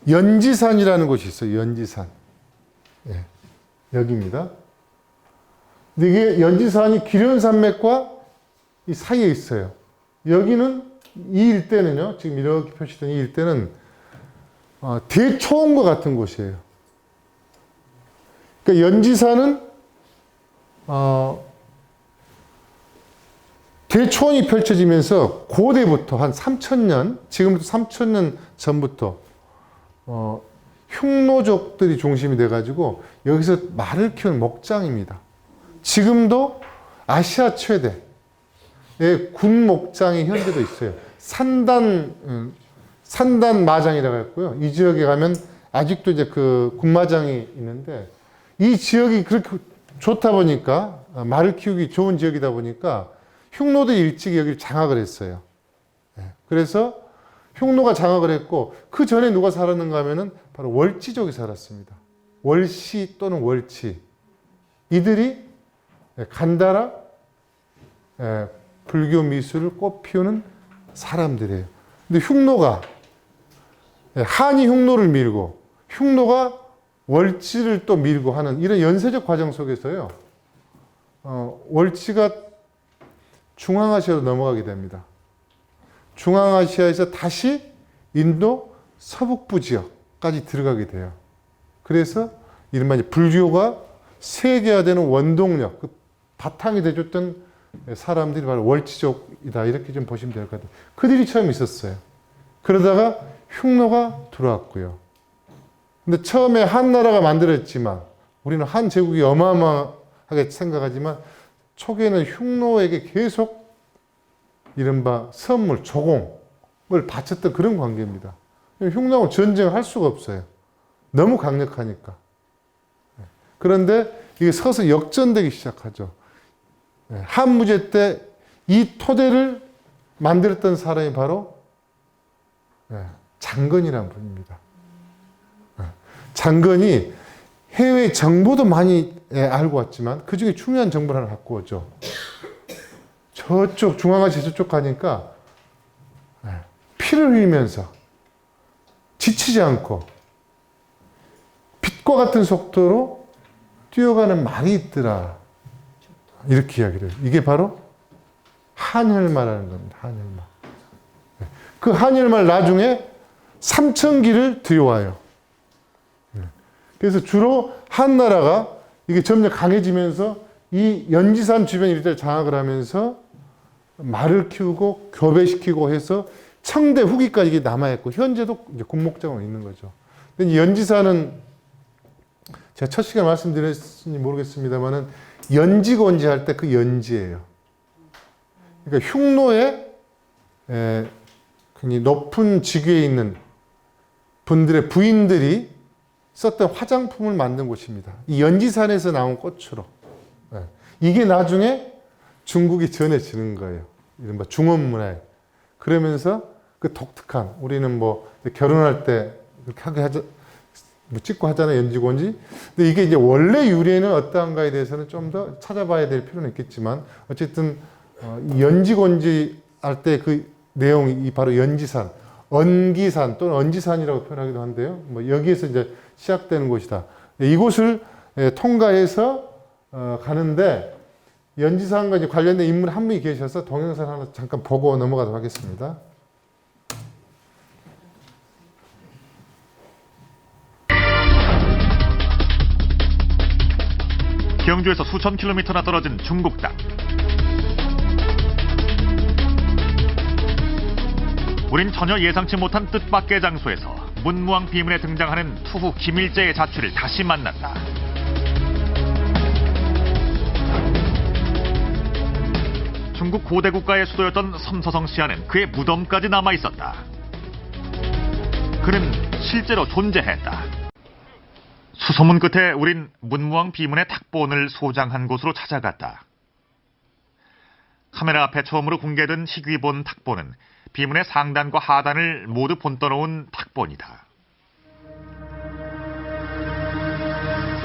연지산이라는 곳이 있어요. 연지산. 여기입니다. 근데 이게 연지산이 기련산맥과 이 사이에 있어요. 여기는 이 일대는요. 지금 이렇게 표시된 이 일대는 대초원과 같은 곳이에요. 그러니까 연지산은 대초원이 펼쳐지면서 고대부터 한 3000년, 지금부터 3000년 전부터 흉노족들이 중심이 돼가지고 여기서 말을 키우는 목장입니다. 지금도 아시아 최대의 군 목장이 현재도 있어요. 산단 마장이라고 했고요. 이 지역에 가면 아직도 이제 그 군마장이 있는데 이 지역이 그렇게 좋다 보니까 말을 키우기 좋은 지역이다 보니까 흉노들이 일찍 여기를 장악을 했어요. 그래서 흉노가 장악을 했고 그 전에 누가 살았는가 하면은 바로 월치족이 살았습니다. 월시 또는 월치. 이들이 간다라 불교 미술을 꽃피우는 사람들이에요. 근데 흉노가 한이 흉노를 밀고 흉노가 월치를 또 밀고 하는 이런 연쇄적 과정 속에서요. 월치가 중앙아시아로 넘어가게 됩니다. 중앙아시아에서 다시 인도 서북부 지역까지 들어가게 돼요. 그래서 이른바 불교가 세계화되는 원동력, 그 바탕이 돼줬던 사람들이 바로 월치족이다. 이렇게 좀 보시면 될 것 같아요. 그들이 처음 있었어요. 그러다가 흉노가 들어왔고요. 근데 처음에 한나라가 만들었지만 우리는 한 제국이 어마어마하게 생각하지만 초기에는 흉노에게 계속 이른바 선물, 조공을 바쳤던 그런 관계입니다. 흉노하고 전쟁을 할 수가 없어요. 너무 강력하니까. 그런데 이게 서서 역전되기 시작하죠. 한무제 때 이 토대를 만들었던 사람이 바로 장건이라는 분입니다. 장건이 해외 정보도 많이 알고 왔지만 그 중에 중요한 정보를 하나 갖고 오죠. 저쪽 중앙아시아 저쪽 가니까 피를 흘리면서 지치지 않고 빛과 같은 속도로 뛰어가는 말이 있더라. 이렇게 이야기를 해요. 이게 바로 한혈마라는 겁니다. 한혈마. 그 한혈마를 나중에 삼천기를 들여와요. 그래서 주로 한나라가 이게 점점 강해지면서 이 연지산 주변 일대를 장악을 하면서 말을 키우고 교배시키고 해서 청대 후기까지 이게 남아있고 현재도 이제 군목장으로 있는 거죠. 근데 이 연지산은 제가 첫 시간에 말씀드렸는지 모르겠습니다만은 연지곤지 할 때 그 연지예요. 그러니까 흉노에 굉장히 높은 직위에 있는 분들의 부인들이 썼던 화장품을 만든 곳입니다. 이 연지산에서 나온 꽃으로. 이게 나중에 중국이 전해지는 거예요. 이른바 중원문화에. 그러면서 그 독특한, 우리는 뭐 결혼할 때 그렇게 하게 하죠. 뭐 찍고 하잖아요, 연지곤지. 근데 이게 이제 원래 유래는 어떠한가에 대해서는 좀 더 찾아봐야 될 필요는 있겠지만, 어쨌든, 연지곤지 할 때 그 내용이 바로 연지산, 언기산 또는 언지산이라고 표현하기도 한데요. 뭐 여기에서 이제 시작되는 곳이다. 이곳을 통과해서 가는데 연지산과 이제 관련된 인물 한 분이 계셔서 동영상 하나 잠깐 보고 넘어가도록 하겠습니다. 경주에서 수천 킬로미터나 떨어진 중국 땅. 우린 전혀 예상치 못한 뜻밖의 장소에서 문무왕 비문에 등장하는 투후 김일제의 자취를 다시 만났다. 중국 고대 국가의 수도였던 섬서성시안은 그의 무덤까지 남아있었다. 그는 실제로 존재했다. 수소문 끝에 우린 문무왕 비문의 탁본을 소장한 곳으로 찾아갔다. 카메라 앞에 처음으로 공개된 희귀본 탁본은 비문의 상단과 하단을 모두 본떠놓은 탁본이다.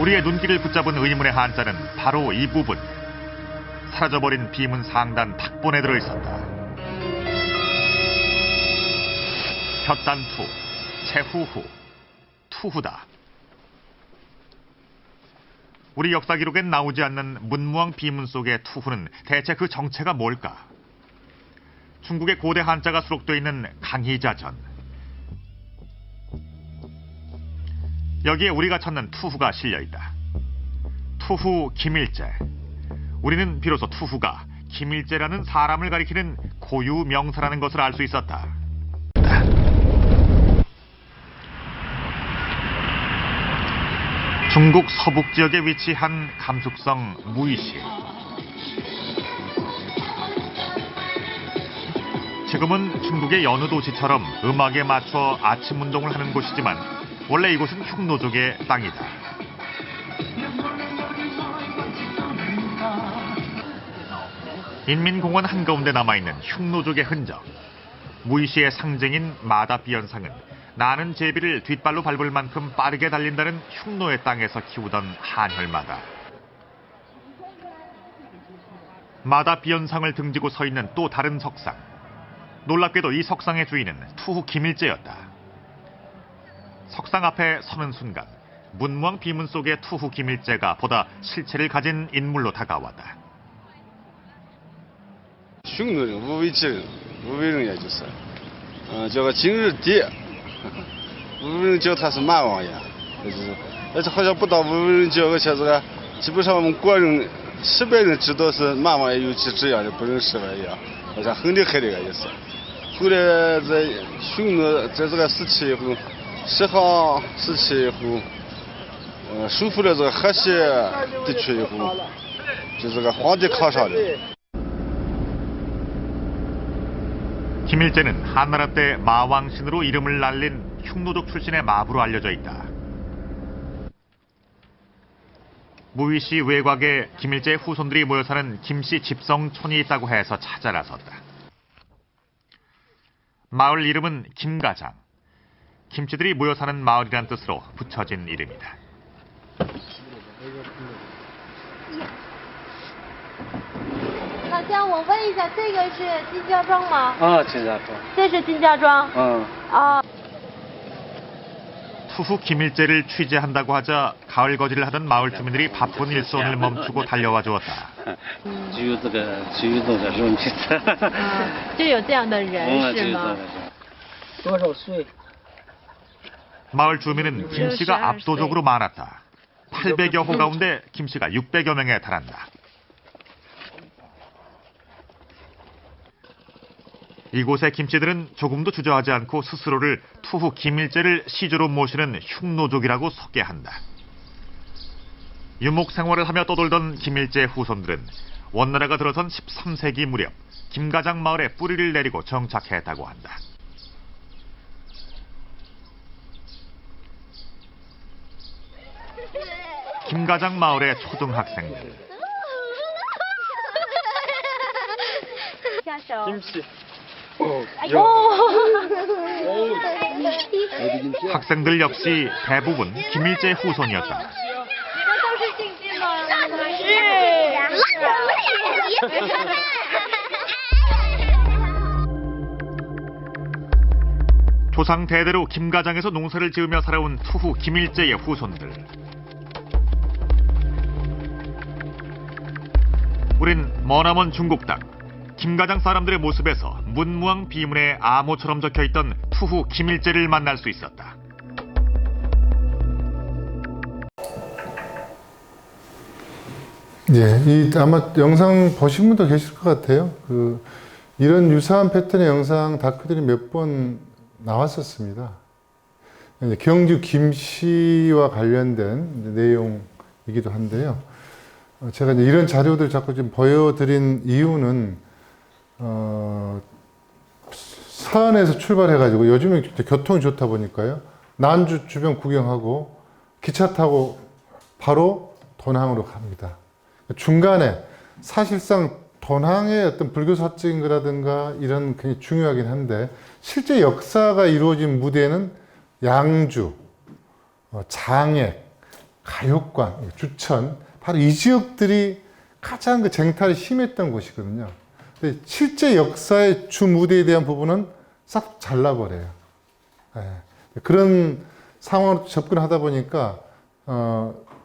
우리의 눈길을 붙잡은 의문의 한자는 바로 이 부분. 사라져버린 비문 상단 탁본에 들어있었다. 볕단투, 채후후, 투후다. 우리 역사 기록엔 나오지 않는 문무왕 비문 속의 투후는 대체 그 정체가 뭘까? 중국의 고대 한자가 수록되어 있는 강희자전. 여기에 우리가 찾는 투후가 실려있다. 투후 김일제. 우리는 비로소 투후가 김일제라는 사람을 가리키는 고유 명사라는 것을 알 수 있었다. 중국 서북 지역에 위치한 감숙성 무이시. 지금은 중국의 여느 도시처럼 음악에 맞춰 아침 운동을 하는 곳이지만 원래 이곳은 흉노족의 땅이다. 인민공원 한가운데 남아있는 흉노족의 흔적. 무이시의 상징인 마다비연상은 나는 제비를 뒷발로 밟을 만큼 빠르게 달린다는 흉노의 땅에서 키우던 한혈마다. 마다비연상을 등지고 서 있는 또 다른 석상. 놀랍게도 이 석상의 주인은 투후 김일제였다. 석상 앞에 서는 순간 문무왕 비문 속의 투후 김일제가 보다 실체를 가진 인물로 다가왔다. 匈奴人无为之人，无为人也就是，叫个今日蝶，无为人叫他是马王爷，也就是，而且好像不到无为人叫，而且这个基本上我们国人700人知道是马王爷有其这样的，不认识了一样，好像很厉害的也是。后来在匈奴在这个时期以后，西汉时期以后，收复了这个河西地区以后，就这个皇帝扛上的。 김일제는 한나라 때 마왕신으로 이름을 날린 흉노족 출신의 마부로 알려져 있다. 무위시 외곽에 김일재 후손들이 모여 사는 김씨 집성촌이 있다고 해서 찾아 나섰다. 마을 이름은 김가장. 김씨들이 모여 사는 마을이란 뜻으로 붙여진 이름이다. 老乡，我问一下，这个是金家庄吗？啊，金家庄。这是金家庄。啊。 투후 김일재를 취재한다고 하자 가을 거지를 하던 마을 주민들이 바쁜 일손을 멈추고 달려와 주었다. 就有这个人品。就有这样的人是吗？多少岁？ 마을 주민은 김씨가 압도적으로 많았다. 800여 호 가운데 김씨가 600여 명에 달한다. 이곳의 김씨들은 조금도 주저하지 않고 스스로를 투후 김일재를 시조로 모시는 흉노족이라고 소개한다. 유목 생활을 하며 떠돌던 김일재 후손들은 원나라가 들어선 13세기 무렵 김가장 마을에 뿌리를 내리고 정착했다고 한다. 김가장 마을의 초등학생들. 김씨. 학생들 역시 대부분 김일재 후손이었다. 조상 대대로 김가장에서 농사를 지으며 살아온 투후 김일재의 후손들. 우린 머나먼 중국 땅 김가장 사람들의 모습에서 문무왕 비문에 암호처럼 적혀있던 투후 김일재를 만날 수 있었다. 예, 아마 영상 보신 분도 계실 것 같아요. 이런 유사한 패턴의 영상 다큐들이 몇 번 나왔었습니다. 경주 김씨와 관련된 내용이기도 한데요. 제가 이제 이런 자료들 자꾸 좀 보여드린 이유는 서안에서 출발해가지고 요즘에 교통이 좋다 보니까요. 난주 주변 구경하고 기차 타고 바로 돈항으로 갑니다. 중간에 사실상 돈항의 어떤 불교사적인 거라든가 이런 굉장히 중요하긴 한데 실제 역사가 이루어진 무대는 양주, 장액, 가욕관, 주천 바로 이 지역들이 가장 그 쟁탈이 심했던 곳이거든요. 근데 실제 역사의 주 무대에 대한 부분은 싹 잘라버려요. 예. 그런 상황으로 접근하다 보니까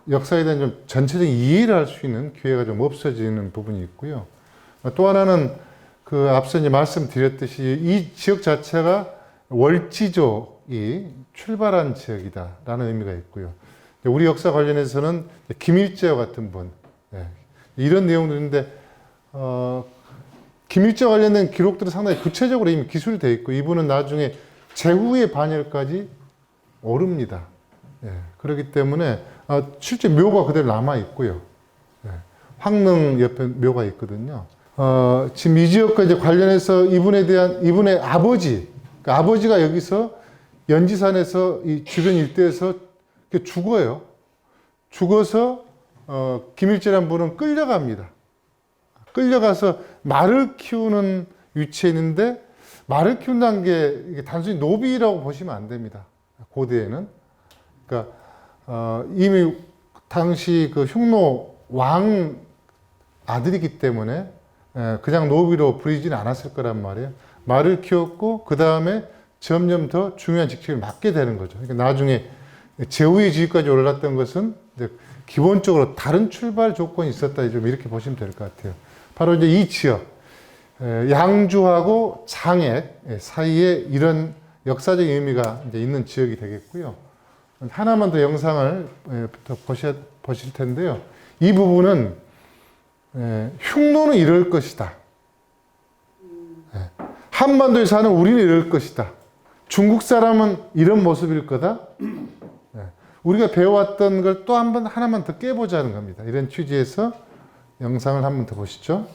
역사에 대한 좀 전체적인 이해를 할 수 있는 기회가 좀 없어지는 부분이 있고요. 또 하나는 앞서 이제 말씀드렸듯이 이 지역 자체가 월지족이 출발한 지역이다라는 의미가 있고요. 우리 역사 관련해서는 김일재와 같은 분, 이런 내용들인데, 김일재와 관련된 기록들은 상당히 구체적으로 이미 기술이 되어 있고, 이분은 나중에 제후의 반열까지 오릅니다. 그렇기 때문에, 실제 묘가 그대로 남아 있고요. 황릉 옆에 묘가 있거든요. 지금 이 지역과 이제 관련해서 이분의 아버지, 그러니까 아버지가 여기서 연지산에서 이 주변 일대에서 죽어요. 죽어서 김일재라는 분은 끌려갑니다. 끌려가서 말을 키우는 위치에 있는데 말을 키운다는 게 이게 단순히 노비라고 보시면 안 됩니다. 고대에는. 그러니까 이미 당시 그 흉노 왕 아들이기 때문에 그냥 노비로 부리지는 않았을 거란 말이에요. 말을 키웠고 그 다음에 점점 더 중요한 직책을 맡게 되는 거죠. 그러니까 나중에 제후의 지위까지 올랐던 것은 이제 기본적으로 다른 출발 조건이 있었다, 좀 이렇게 보시면 될 것 같아요. 바로 이제 이 지역, 양주하고 장액 사이에 이런 역사적 의미가 이제 있는 지역이 되겠고요. 하나만 더 영상을 더 보실 텐데요. 이 부분은 흉노는 이럴 것이다. 한반도에 사는 우리는 이럴 것이다. 중국 사람은 이런 모습일 거다. 우리가 배워왔던 걸 또 하나만 더 깨보자는 겁니다. 이런 취지에서 영상을 한 번 더 보시죠.